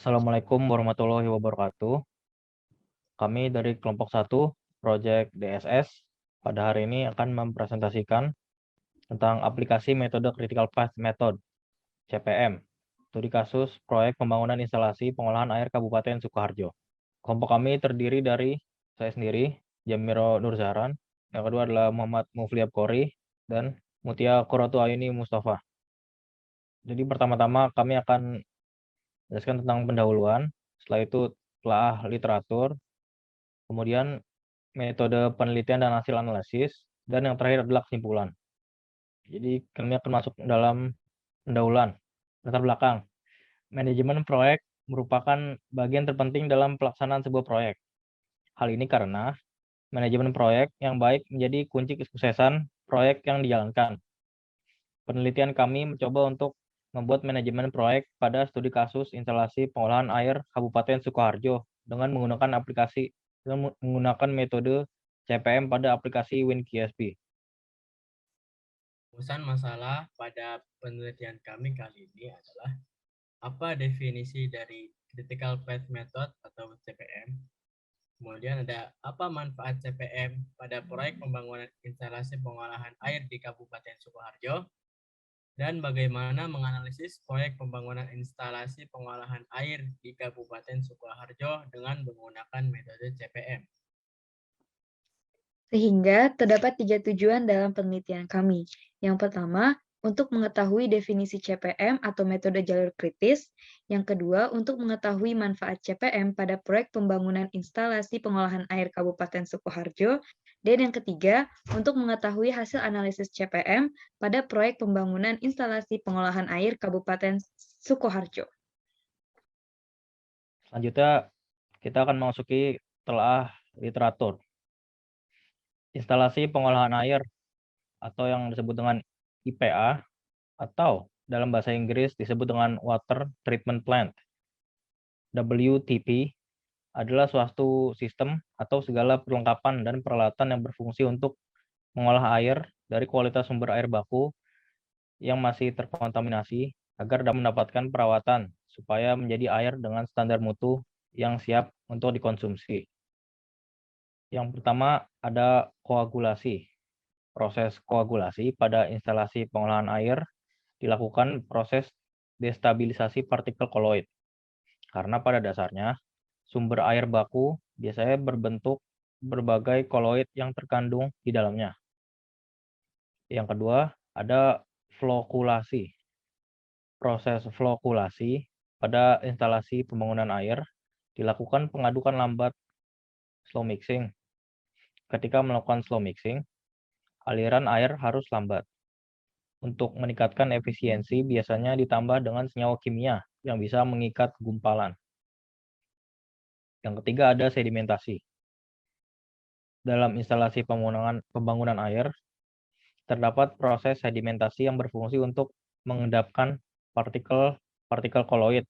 Assalamualaikum warahmatullahi wabarakatuh. Kami dari kelompok 1 Project DSS pada hari ini akan mempresentasikan tentang aplikasi metode Critical Path Method (CPM) studi kasus proyek pembangunan instalasi pengolahan air Kabupaten Sukoharjo. Kelompok kami terdiri dari saya sendiri, Jamiro Nurzahran, yang kedua adalah Muhammad Mufliab Qori, dan Mutia Qurratu Ayuni Mustafa. Jadi pertama-tama kami akan menjelaskan tentang pendahuluan, setelah itu telah literatur, kemudian metode penelitian dan hasil analisis, dan yang terakhir adalah kesimpulan. Jadi kami akan masuk dalam pendahuluan. Latar belakang. Manajemen proyek merupakan bagian terpenting dalam pelaksanaan sebuah proyek. Hal ini karena manajemen proyek yang baik menjadi kunci kesuksesan proyek yang dijalankan. Penelitian kami mencoba untuk membuat manajemen proyek pada studi kasus instalasi pengolahan air Kabupaten Sukoharjo dengan menggunakan metode CPM pada aplikasi WinQSP. Rumusan masalah pada penelitian kami kali ini adalah apa definisi dari Critical Path Method atau CPM. Kemudian ada apa manfaat CPM pada proyek pembangunan instalasi pengolahan air di Kabupaten Sukoharjo, dan bagaimana menganalisis proyek pembangunan instalasi pengolahan air di Kabupaten Sukoharjo dengan menggunakan metode CPM. Sehingga terdapat 3 tujuan dalam penelitian kami. Yang pertama, untuk mengetahui definisi CPM atau metode jalur kritis. Yang kedua, untuk mengetahui manfaat CPM pada proyek pembangunan instalasi pengolahan air Kabupaten Sukoharjo. Dan yang ketiga, untuk mengetahui hasil analisis CPM pada proyek pembangunan instalasi pengolahan air Kabupaten Sukoharjo. Selanjutnya, kita akan memasuki telah literatur. Instalasi pengolahan air atau yang disebut dengan IPA atau dalam bahasa Inggris disebut dengan Water Treatment Plant, WTP, adalah suatu sistem atau segala perlengkapan dan peralatan yang berfungsi untuk mengolah air dari kualitas sumber air baku yang masih terkontaminasi agar dapat mendapatkan perawatan supaya menjadi air dengan standar mutu yang siap untuk dikonsumsi. Yang pertama ada koagulasi. Proses koagulasi pada instalasi pengolahan air dilakukan proses destabilisasi partikel koloid. Karena pada dasarnya sumber air baku biasanya berbentuk berbagai koloid yang terkandung di dalamnya. Yang kedua ada flokulasi. Proses flokulasi pada instalasi pembangunan air dilakukan pengadukan lambat slow mixing. Ketika melakukan slow mixing, aliran air harus lambat. Untuk meningkatkan efisiensi biasanya ditambah dengan senyawa kimia yang bisa mengikat gumpalan. Yang ketiga ada sedimentasi. Dalam instalasi pembangunan air, terdapat proses sedimentasi yang berfungsi untuk mengendapkan partikel koloid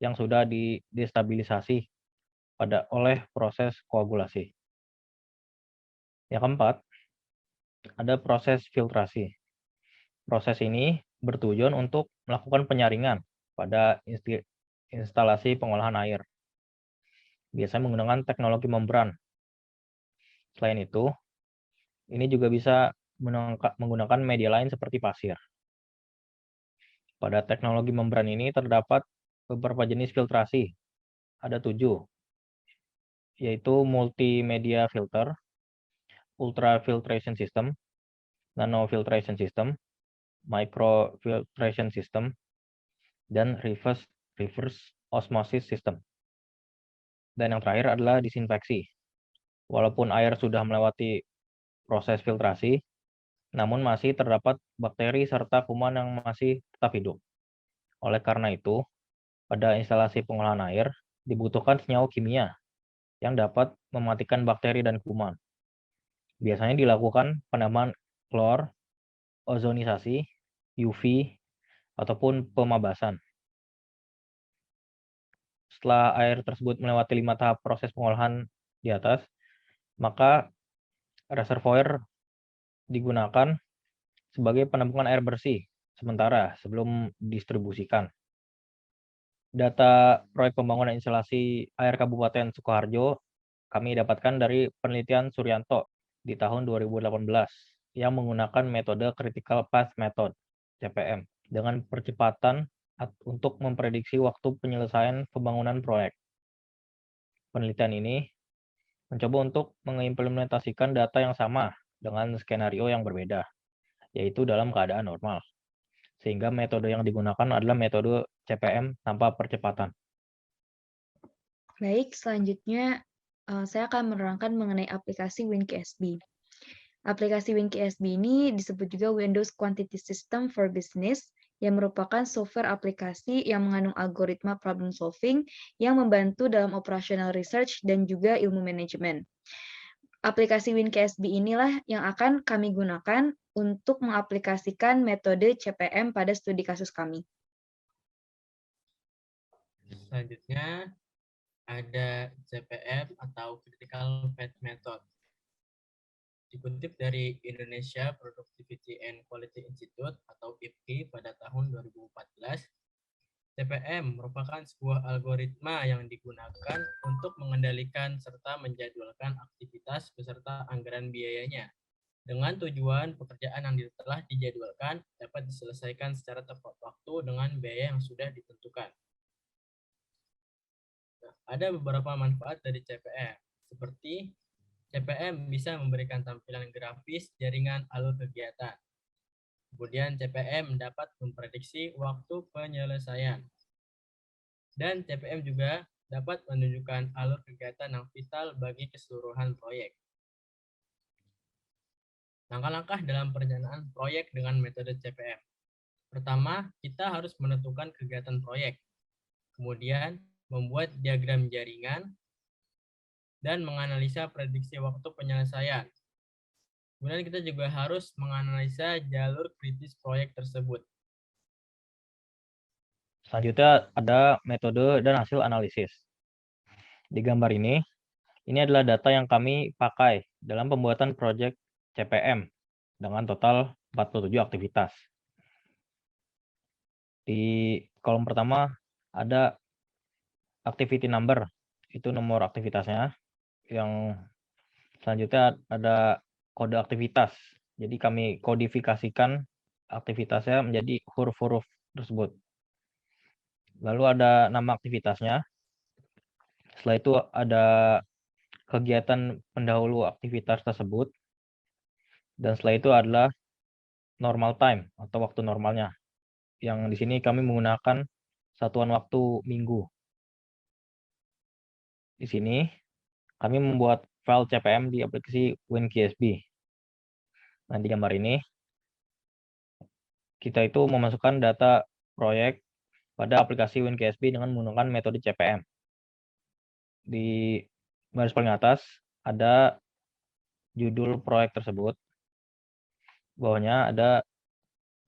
yang sudah didestabilisasi oleh proses koagulasi. Yang keempat, ada proses filtrasi. Proses ini bertujuan untuk melakukan penyaringan pada instalasi pengolahan air. Biasanya menggunakan teknologi membran. Selain itu, ini juga bisa menggunakan media lain seperti pasir. Pada teknologi membran ini terdapat beberapa jenis filtrasi. Ada 7, yaitu multimedia filter, ultrafiltration system, nanofiltration system, microfiltration system, dan reverse osmosis system. Dan yang terakhir adalah disinfeksi. Walaupun air sudah melewati proses filtrasi, namun masih terdapat bakteri serta kuman yang masih tetap hidup. Oleh karena itu, pada instalasi pengolahan air dibutuhkan senyawa kimia yang dapat mematikan bakteri dan kuman. Biasanya dilakukan penambahan klor, ozonisasi, UV, ataupun pemabasan. Setelah air tersebut melewati 5 tahap proses pengolahan di atas, maka reservoir digunakan sebagai penampungan air bersih sementara sebelum didistribusikan. Data proyek pembangunan instalasi air Kabupaten Sukoharjo kami dapatkan dari penelitian Suryanto di tahun 2018 yang menggunakan metode Critical Path Method (CPM) dengan percepatan untuk memprediksi waktu penyelesaian pembangunan proyek. Penelitian ini mencoba untuk mengimplementasikan data yang sama dengan skenario yang berbeda, yaitu dalam keadaan normal. Sehingga metode yang digunakan adalah metode CPM tanpa percepatan. Baik, selanjutnya saya akan menerangkan mengenai aplikasi WinKSB. Aplikasi WinKSB ini disebut juga Windows Quantity System for Business, yang merupakan software aplikasi yang mengandung algoritma problem solving yang membantu dalam operational research dan juga ilmu manajemen. Aplikasi WinKSB inilah yang akan kami gunakan untuk mengaplikasikan metode CPM pada studi kasus kami. Selanjutnya ada CPM atau Critical Path Method. Dikutip dari Indonesia Productivity and Quality Institute atau IPQI pada tahun 2014, CPM merupakan sebuah algoritma yang digunakan untuk mengendalikan serta menjadwalkan aktivitas beserta anggaran biayanya, dengan tujuan pekerjaan yang telah dijadwalkan dapat diselesaikan secara tepat waktu dengan biaya yang sudah ditentukan. Nah, ada beberapa manfaat dari CPM, seperti CPM bisa memberikan tampilan grafis jaringan alur kegiatan. Kemudian CPM dapat memprediksi waktu penyelesaian. Dan CPM juga dapat menunjukkan alur kegiatan yang vital bagi keseluruhan proyek. Langkah-langkah dalam perencanaan proyek dengan metode CPM. Pertama, kita harus menentukan kegiatan proyek. Kemudian, membuat diagram jaringan dan menganalisa prediksi waktu penyelesaian. Kemudian kita juga harus menganalisa jalur kritis proyek tersebut. Selanjutnya ada metode dan hasil analisis. Di gambar ini adalah data yang kami pakai dalam pembuatan proyek CPM dengan total 47 aktivitas. Di kolom pertama ada activity number, itu nomor aktivitasnya. Yang selanjutnya ada kode aktivitas. Jadi kami kodifikasikan aktivitasnya menjadi huruf-huruf tersebut. Lalu ada nama aktivitasnya. Setelah itu ada kegiatan pendahulu aktivitas tersebut. Dan setelah itu adalah normal time atau waktu normalnya. Yang di sini kami menggunakan satuan waktu minggu. Di sini kami membuat file CPM di aplikasi WinKSB. Nah, di gambar ini kita itu memasukkan data proyek pada aplikasi WinKSB dengan menggunakan metode CPM. Di baris paling atas ada judul proyek tersebut. Bawahnya ada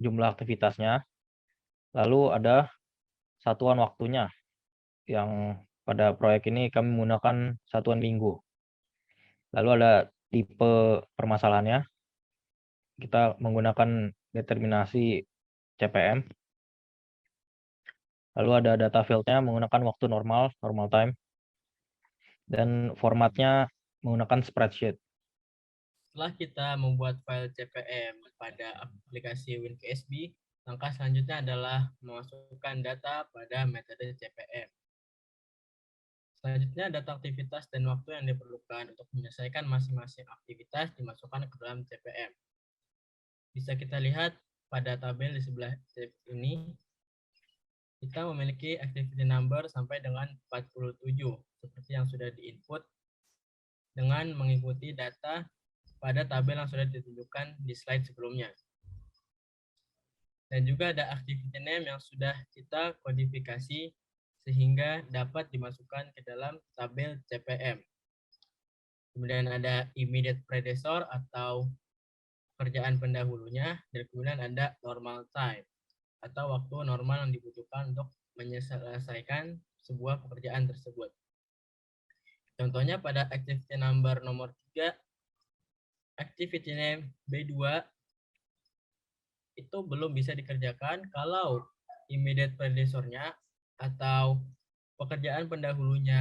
jumlah aktivitasnya. Lalu ada satuan waktunya yang pada proyek ini kami menggunakan satuan minggu. Lalu ada tipe permasalahannya. Kita menggunakan determinasi CPM. Lalu ada data field-nya menggunakan waktu normal, normal time. Dan formatnya menggunakan spreadsheet. Setelah kita membuat file CPM pada aplikasi WinKSB, langkah selanjutnya adalah memasukkan data pada metode CPM. Selanjutnya, data aktivitas dan waktu yang diperlukan untuk menyelesaikan masing-masing aktivitas dimasukkan ke dalam CPM. Bisa kita lihat pada tabel di sebelah ini, kita memiliki activity number sampai dengan 47, seperti yang sudah di-input dengan mengikuti data pada tabel yang sudah ditunjukkan di slide sebelumnya. Dan juga ada activity name yang sudah kita kodifikasi sehingga dapat dimasukkan ke dalam tabel CPM. Kemudian ada immediate predecessor atau pekerjaan pendahulunya, dan kemudian ada normal time atau waktu normal yang dibutuhkan untuk menyelesaikan sebuah pekerjaan tersebut. Contohnya pada activity number nomor 3, activity name B2 itu belum bisa dikerjakan kalau immediate predecessor-nya atau pekerjaan pendahulunya